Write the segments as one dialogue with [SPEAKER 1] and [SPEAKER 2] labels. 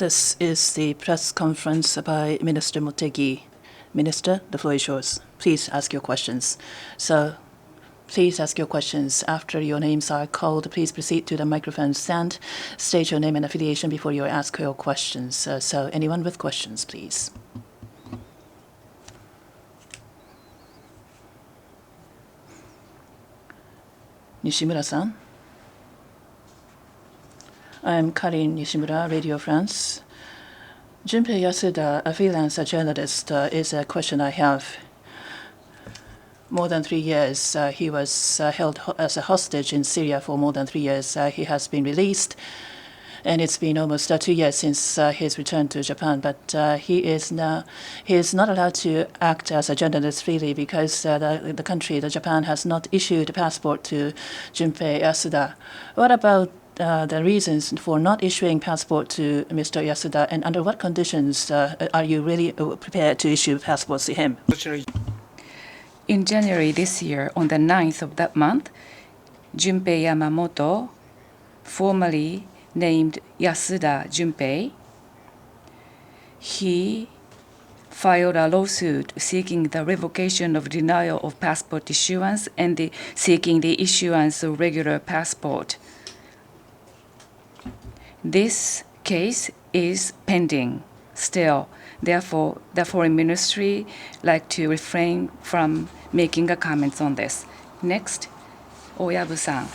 [SPEAKER 1] This is the press conference by Minister Motegi. Minister, the floor is yours. Please ask your questions. So, please ask your questions. After your names are called, please proceed to the microphone stand. State your name and affiliation before you ask your questions. So, anyone with questions, please. Nishimura-san. I'm Karin Nishimura, Radio France. Junpei Yasuda, a freelance journalist, is a question I have. More than 3 years, he was held as a hostage in Syria for more than 3 years. He has been released, and it's been almost 2 years since his return to Japan. But he is not allowed to act as a journalist freely because the Japan, has not issued a passport to Junpei Yasuda. What about the reasons for not issuing passport to Mr. Yasuda, and under what conditions are you really prepared to issue passports to him?
[SPEAKER 2] In January this year, on the 9th of that month, Junpei Yamamoto, formerly named Yasuda Junpei, he filed a lawsuit seeking the revocation of denial of passport issuance and seeking the issuance of regular passport. This case is pending still. Therefore, the Foreign Ministry like to refrain from making a comments on this. Next, Oyabu-san.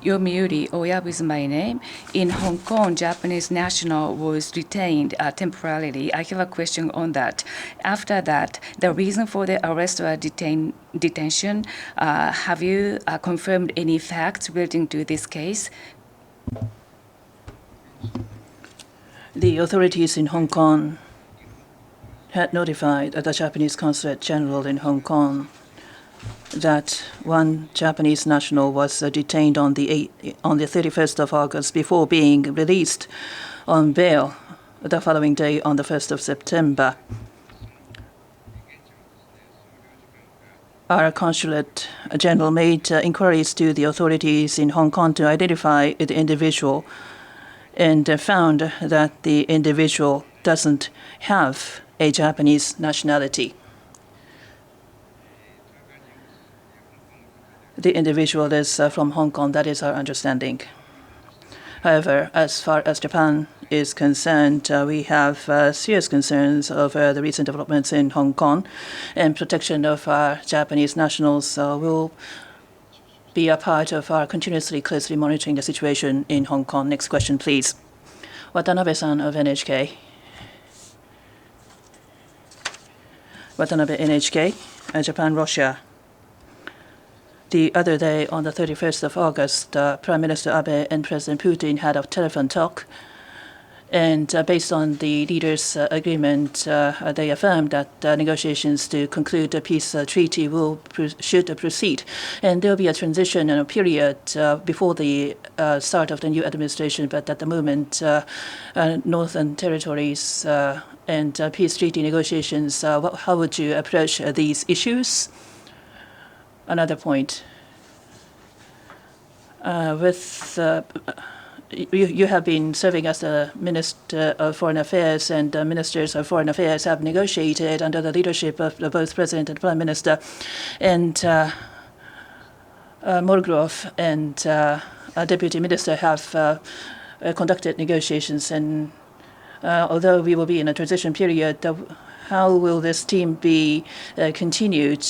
[SPEAKER 2] Yomiuri, Oyabu is my name. In Hong Kong, Japanese national was detained temporarily. I have a question on that. After that, the reason for the arrest or detention, have you confirmed any facts relating to this case?
[SPEAKER 1] The authorities in Hong Kong had notified the Japanese Consulate General in Hong Kong that one Japanese national was detained on the 31st of August before being released on bail the following day on the 1st of September. Our Consulate General made inquiries to the authorities in Hong Kong to identify the individual and found that the individual doesn't have a Japanese nationality. The individual is from Hong Kong. That is our understanding. However, as far as Japan is concerned, we have serious concerns over the recent developments in Hong Kong, and protection of our Japanese nationals will be a part of our continuously closely monitoring the situation in Hong Kong. Next question, please. Watanabe-san of NHK. Watanabe, NHK, Japan, Russia. The other day, on the 31st of August, Prime Minister Abe and President Putin had a telephone talk. And based on the leaders' agreement, they affirmed that negotiations to conclude a peace treaty should proceed. And there will be a transition period before the start of the new administration. But at the moment, Northern Territories and peace treaty negotiations, how would you approach these issues? Another point. You have been serving as the Minister of Foreign Affairs, and Ministers of Foreign Affairs have negotiated under the leadership of both President and Prime Minister. And Molgrove and Deputy Minister have conducted negotiations. And although we will be in a transition period, how will this team be continued?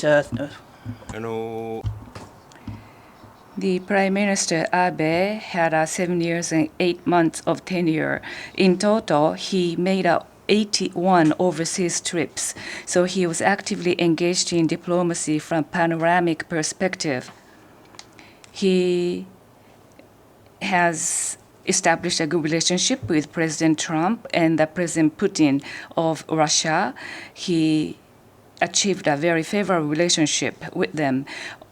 [SPEAKER 2] The Prime Minister Abe had 7 years and 8 months of tenure. In total, he made 81 overseas trips, so he was actively engaged in diplomacy from panoramic perspective. He has established a good relationship with President Trump and President Putin of Russia. He achieved a very favorable relationship with them.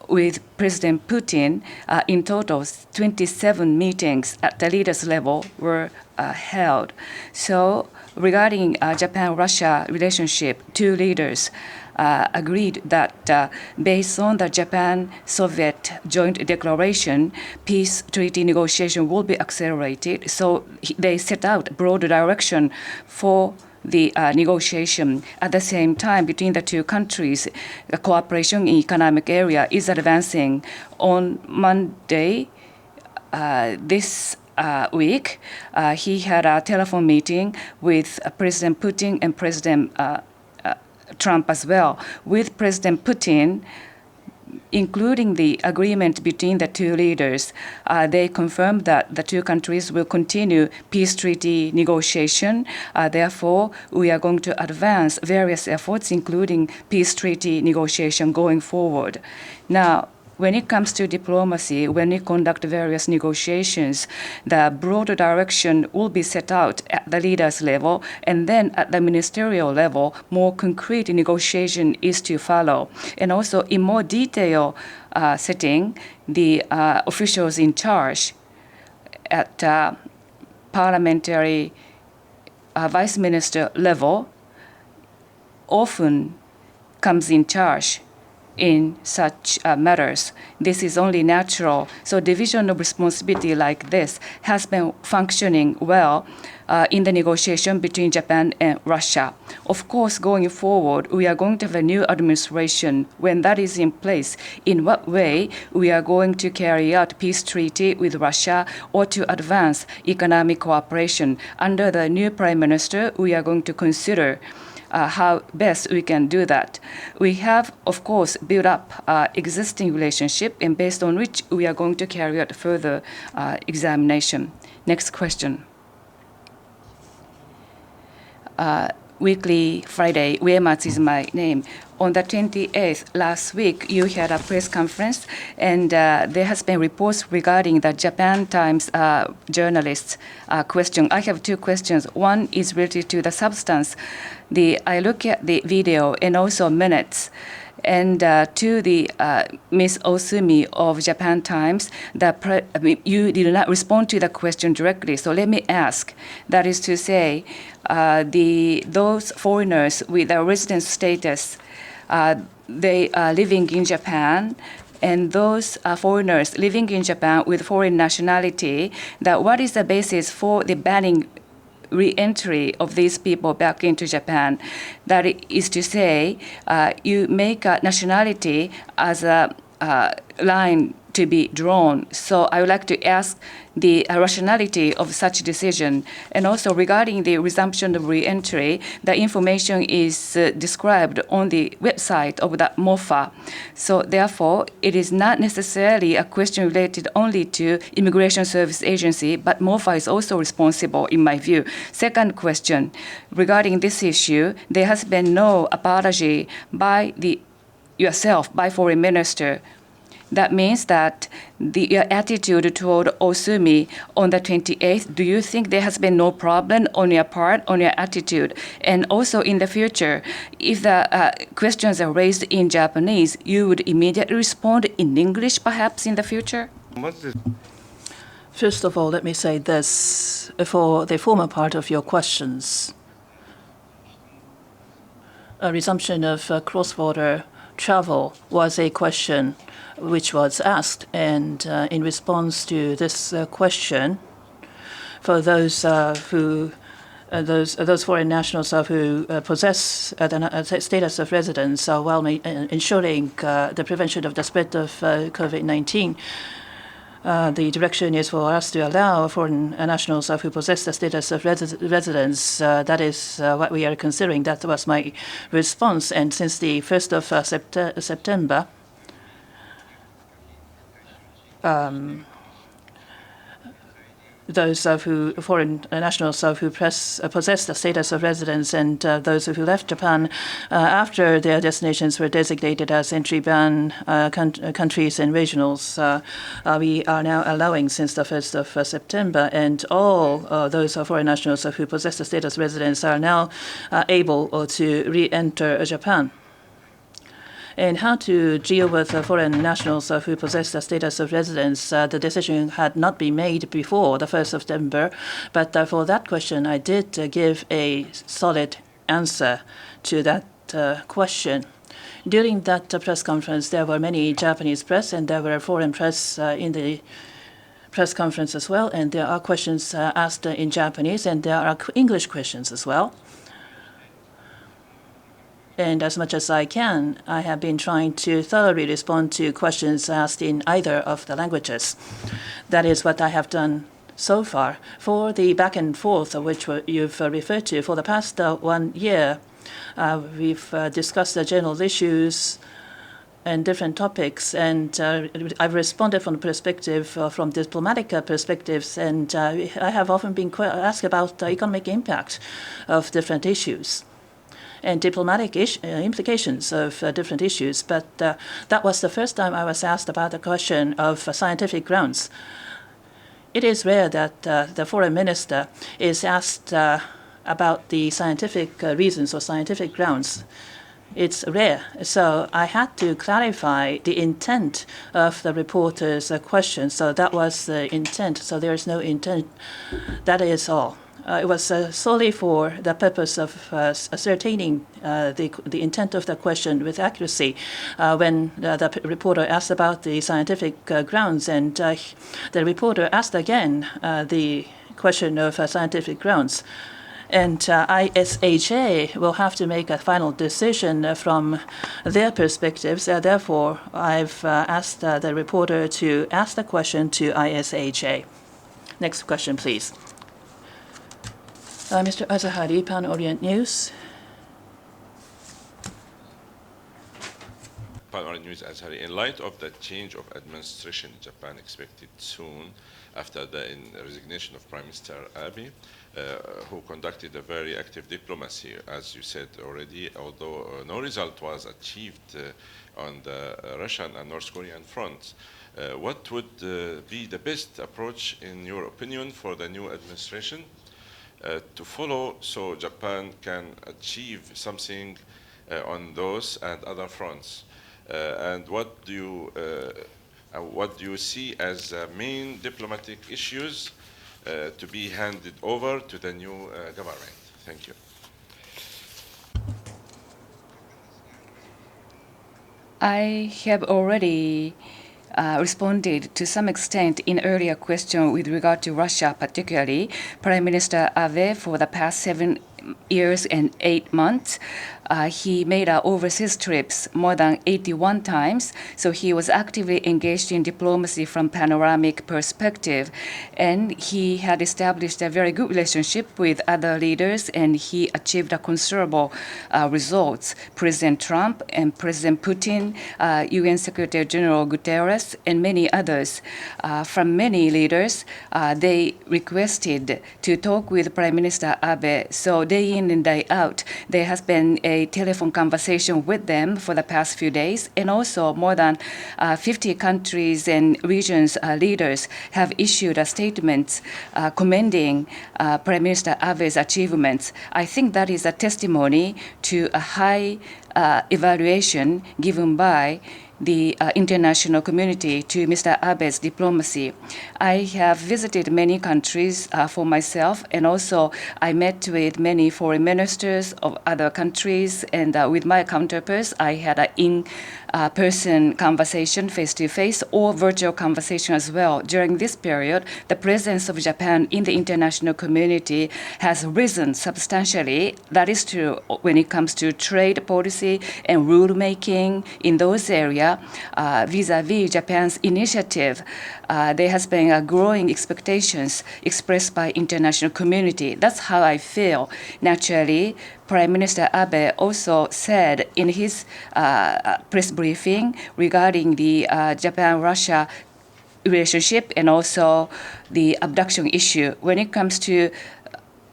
[SPEAKER 2] With President Putin, in total, 27 meetings at the leaders' level were held. So regarding Japan-Russia relationship, two leaders agreed that based on the Japan-Soviet joint declaration, peace treaty negotiation will be accelerated. So they set out broad direction for the negotiation. At the same time, between the two countries, the cooperation in economic area is advancing. On Monday, this week, he had a telephone meeting with President Putin and President Trump as well. With President Putin, including the agreement between the two leaders, they confirmed that the two countries will continue peace treaty negotiation. Therefore, we are going to advance various efforts, including peace treaty negotiation going forward. Now, when it comes to diplomacy, when we conduct various negotiations, the broader direction will be set out at the leaders level, and then at the ministerial level, more concrete negotiation is to follow. And also, in more detail setting, the officials in charge at parliamentary vice minister level often comes in charge in such matters. This is only natural. So division of responsibility like this has been functioning well in the negotiation between Japan and Russia. Of course, going forward, we are going to have a new administration. When that is in place, in what way we are going to carry out peace treaty with Russia or to advance economic cooperation. Under the new prime minister, we are going to consider how best we can do that. We have, of course, built up existing relationship, and based on which we are going to carry out further examination. Next question. Weekly Friday, Uematsu is my name. On the 28th last week, you had a press conference, and there has been reports regarding the Japan Times journalists' question. I have two questions. One is related to the substance. I look at the video and also minutes. And to the Ms. Osumi of Japan Times, you did not respond to the question directly. So let me ask. That is to say, those foreigners with a resident status, they are living in Japan, and those foreigners living in Japan with foreign nationality, that what is the basis for the banning re-entry of these people back into Japan? That is to say, you make a nationality as a line to be drawn. So I would like to ask the rationality of such decision. And also regarding the resumption of re-entry, the information is described on the website of the MOFA. So therefore, it is not necessarily a question related only to Immigration Service Agency, but MOFA is also responsible in my view. Second question, regarding this issue, there has been no apology by yourself, by Foreign Minister. That means that your attitude toward Osumi on the 28th, do you think there has been no problem on your part, on your attitude? And also in the future, if the questions are raised in Japanese, you would immediately respond in English perhaps in the future?
[SPEAKER 1] First of all, let me say this. For the former part of your questions, a resumption of cross-border travel was a question which was asked, and in response to this question, for those foreign nationals who possess the status of residence while ensuring the prevention of the spread of COVID-19, the direction is for us to allow foreign nationals who possess the status of residence. That is what we are considering. That was my response. And since the 1st of September, those foreign nationals who possess the status of residence and those who left Japan after their destinations were designated as entry ban countries and regionals, we are now allowing since the 1st of September, and all those foreign nationals who possess the status of residence are now able to re-enter Japan. And how to deal with foreign nationals who possess the status of residence, the decision had not been made before the 1st of September. But for that question, I did give a solid answer to that question. During that press conference, there were many Japanese press, and there were foreign press in the press conference as well. And there are questions asked in Japanese, and there are English questions as well. And as much as I can, I have been trying to thoroughly respond to questions asked in either of the languages. That is what I have done so far. For the back and forth, which you've referred to, for the past 1 year, we've discussed the general issues and different topics, and I've responded from the perspective, from diplomatic perspectives, and I have often been asked about the economic impact of different issues and diplomatic implications of different issues. But that was the first time I was asked about the question of scientific grounds. It is rare that the foreign minister is asked about the scientific reasons or scientific grounds. It's rare. So I had to clarify the intent of the reporter's question. So that was the intent. So there is no intent. That is all. It was solely for the purpose of ascertaining the intent of the question with accuracy. When the reporter asked about the scientific grounds, and the reporter asked again the question of scientific grounds. And ISHA will have to make a final decision from their perspectives. Therefore, I've asked the reporter to ask the question to ISHA. Next question, please. Mr. Azahari, Pan Orient News.
[SPEAKER 3] Pan Orient News, Azahari. In light of the change of administration in Japan expected soon after the resignation of Prime Minister Abe, who conducted a very active diplomacy, as you said already, although no result was achieved on the Russian and North Korean fronts. What would be the best approach, in your opinion, for the new administration to follow so Japan can achieve something on those and other fronts? And what do you see as main diplomatic issues to be handed over to the new government? Thank you.
[SPEAKER 2] I have already responded to some extent in earlier question with regard to Russia, particularly Prime Minister Abe. For the past 7 years and 8 months, he made overseas trips more than 81 times. So he was actively engaged in diplomacy from panoramic perspective. And he had established a very good relationship with other leaders, and he achieved a considerable results. President Trump and President Putin, UN Secretary General Guterres, and many others. From many leaders, they requested to talk with Prime Minister Abe. So day in and day out, there has been a telephone conversation with them for the past few days, and also more than 50 countries and regions leaders have issued a statement commending Prime Minister Abe's achievements. I think that is a testimony to a high evaluation given by the international community to Mr. Abe's diplomacy. I have visited many countries for myself, and also I met with many foreign ministers of other countries, and with my counterparts, I had an in-person conversation, face-to-face, or virtual conversation as well. During this period, the presence of Japan in the international community has risen substantially. That is true when it comes to trade policy and rulemaking in those areas. Vis-a-vis Japan's initiative, there has been a growing expectations expressed by international community. That's how I feel. Naturally, Prime Minister Abe also said in his press briefing regarding the Japan-Russia relationship and also the abduction issue. When it comes to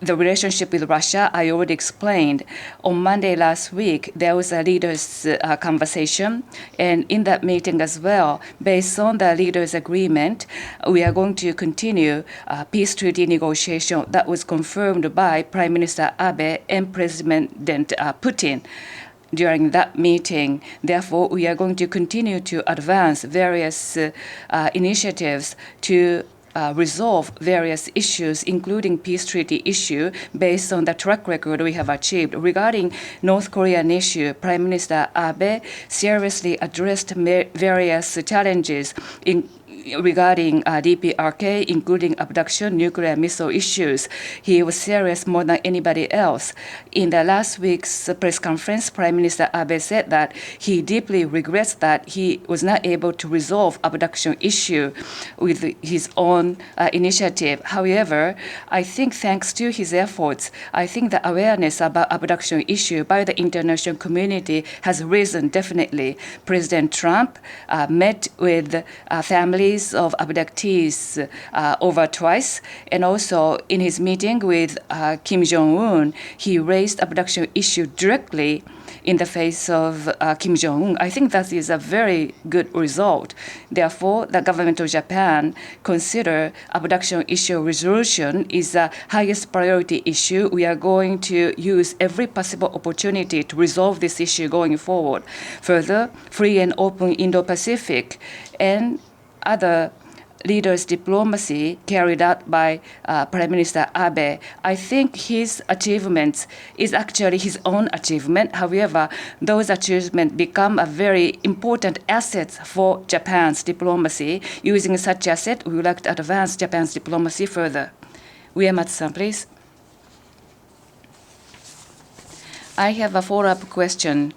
[SPEAKER 2] the relationship with Russia, I already explained. On Monday last week, there was a leaders' conversation, and in that meeting as well, based on the leaders' agreement, we are going to continue peace treaty negotiation that was confirmed by Prime Minister Abe and President Putin during that meeting. Therefore, we are going to continue to advance various initiatives to resolve various issues, including peace treaty issue, based on the track record we have achieved. Regarding North Korean issue, Prime Minister Abe seriously addressed various challenges regarding DPRK, including abduction, nuclear missile issues. He was serious more than anybody else. In the last week's press conference, Prime Minister Abe said that he deeply regrets that he was not able to resolve abduction issue with his own initiative. However, I think thanks to his efforts, I think the awareness about abduction issue by the international community has risen definitely. President Trump met with families of abductees over twice, and also in his meeting with Kim Jong-un, he raised abduction issue directly in the face of Kim Jong-un. I think that is a very good result. Therefore, the government of Japan consider abduction issue resolution is the highest priority issue. We are going to use every possible opportunity to resolve this issue going forward. Further, free and open Indo-Pacific and other leaders' diplomacy carried out by Prime Minister Abe. I think his achievements is actually his own achievement. However, those achievements become a very important asset for Japan's diplomacy. Using such asset, we would like to advance Japan's diplomacy further. Uematsu-san, please. I have a follow-up question.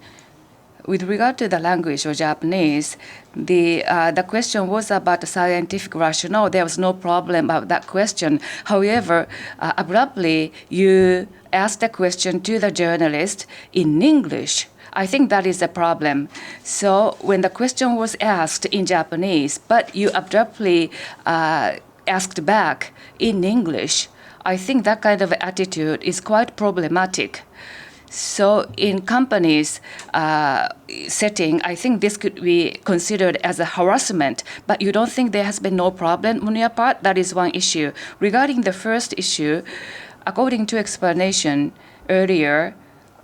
[SPEAKER 2] With regard to the language of Japanese, the question was about the scientific rationale. There was no problem about that question. However, abruptly, you asked the question to the journalist in English. I think that is a problem. So when the question was asked in Japanese, but you abruptly asked back in English, I think that kind of attitude is quite problematic. So in companies' setting, I think this could be considered as a harassment, but you don't think there has been no problem on your part? That is one issue. Regarding the first issue, according to explanation earlier,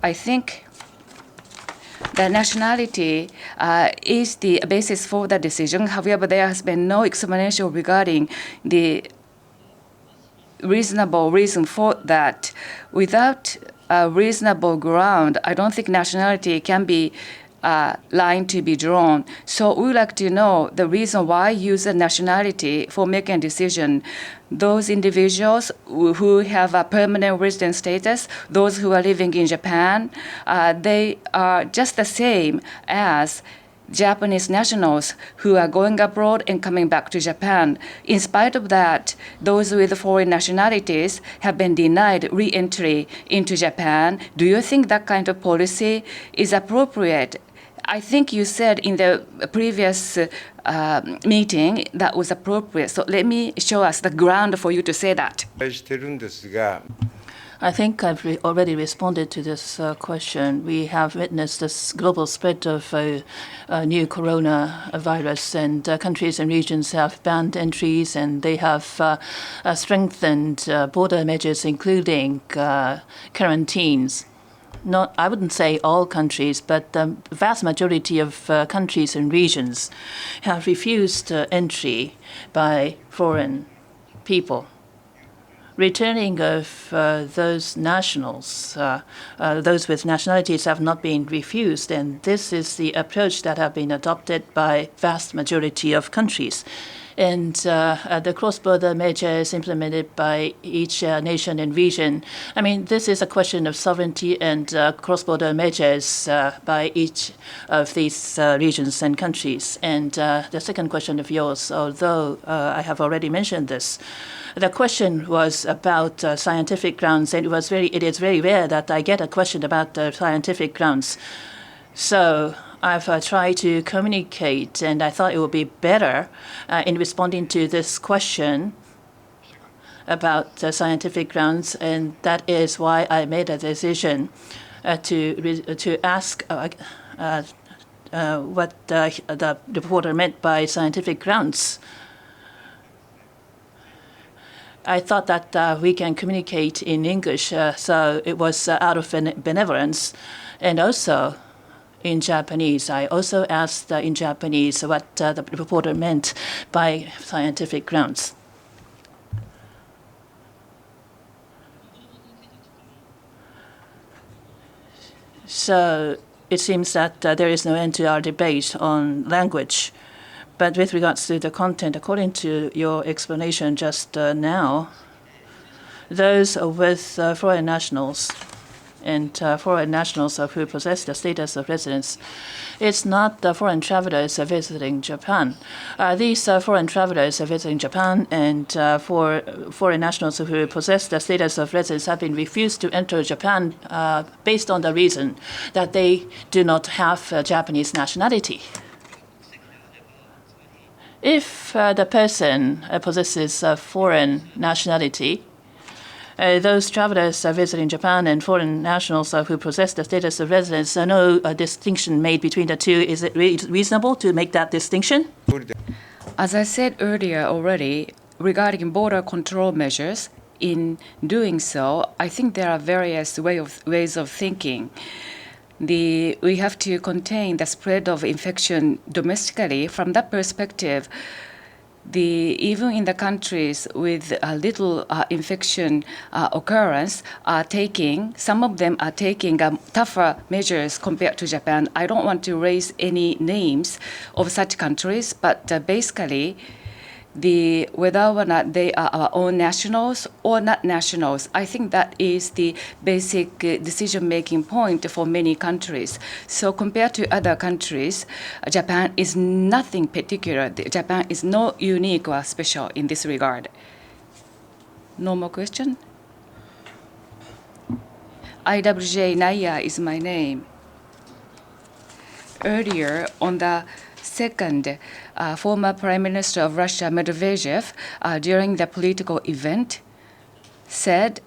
[SPEAKER 2] I think the nationality is the basis for the decision. However, there has been no explanation regarding the reasonable reason for that. Without a reasonable ground, I don't think nationality can be line to be drawn. So we would like to know the reason why use a nationality for making a decision. Those individuals who have a permanent resident status, those who are living in Japan, they are just the same as Japanese nationals who are going abroad and coming back to Japan. In spite of that, those with foreign nationalities have been denied re-entry into Japan. Do you think that kind of policy is appropriate? I think you said in the previous meeting that was appropriate. So let me show us the ground for you to say that.
[SPEAKER 1] I think I've already responded to this question. We have witnessed this global spread of new coronavirus, and countries and regions have banned entries, and they have strengthened border measures, including quarantines. I wouldn't say all countries, but the vast majority of countries and regions have refused entry by foreign people. Returning of those nationals, those with nationalities have not been refused, and this is the approach that have been adopted by vast majority of countries. And the cross-border measures implemented by each nation and region. I mean, this is a question of sovereignty and cross-border measures by each of these regions and countries. And the second question of yours, although I have already mentioned this, the question was about scientific grounds, and it is very rare that I get a question about scientific grounds. So I've tried to communicate, and I thought it would be better in responding to this question about scientific grounds, and that is why I made a decision to ask what the reporter meant by scientific grounds. I thought that we can communicate in English, so it was out of benevolence. And also in Japanese, I also asked in Japanese what the reporter meant by scientific grounds. So it seems that there is no end to our debate on language. But with regards to the content, according to your explanation just now, those with foreign nationals and foreign nationals who possess the status of residence, it's not the foreign travelers visiting Japan. These foreign travelers visiting Japan and for foreign nationals who possess the status of residence have been refused to enter Japan based on the reason that they do not have Japanese nationality. If the person possesses a foreign nationality, those travelers visiting Japan and foreign nationals who possess the status of residence, no distinction made between the two. Is it reasonable to make that distinction?
[SPEAKER 2] As I said earlier already, regarding border control measures, in doing so, I think there are various ways of thinking. We have to contain the spread of infection domestically. From that perspective, even in the countries with a little infection occurrence some of them are taking tougher measures compared to Japan. I don't want to raise any names of such countries, but basically, whether or not they are our own nationals or not nationals, I think that is the basic decision-making point for many countries. So compared to other countries, Japan is nothing particular. Japan is not unique or special in this regard. No more question? IWJ Naya is my name. Earlier, on the second, former Prime Minister of Russia, Medvedev, during the political event, said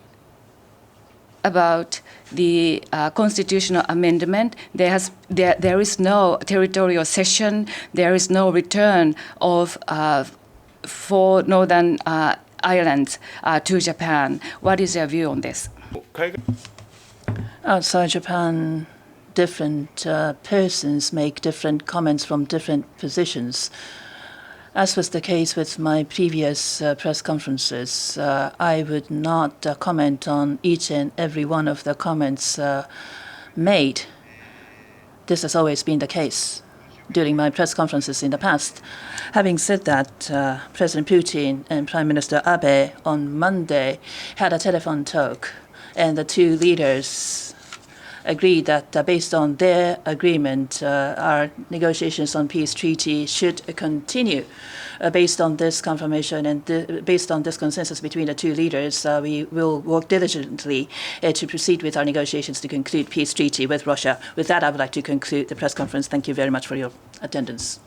[SPEAKER 2] about the constitutional amendment, there is no territorial cession, there is no return of four northern islands to Japan. What is your view on this?
[SPEAKER 1] Outside Japan, different persons make different comments from different positions. As was the case with my previous press conferences, I would not comment on each and every one of the comments made. This has always been the case during my press conferences in the past. Having said that, President Putin and Prime Minister Abe on Monday had a telephone talk, and the two leaders agreed that based on their agreement, our negotiations on peace treaty should continue. Based on this confirmation and based on this consensus between the two leaders, we will work diligently to proceed with our negotiations to conclude peace treaty with Russia. With that, I would like to conclude the press conference. Thank you very much for your attendance.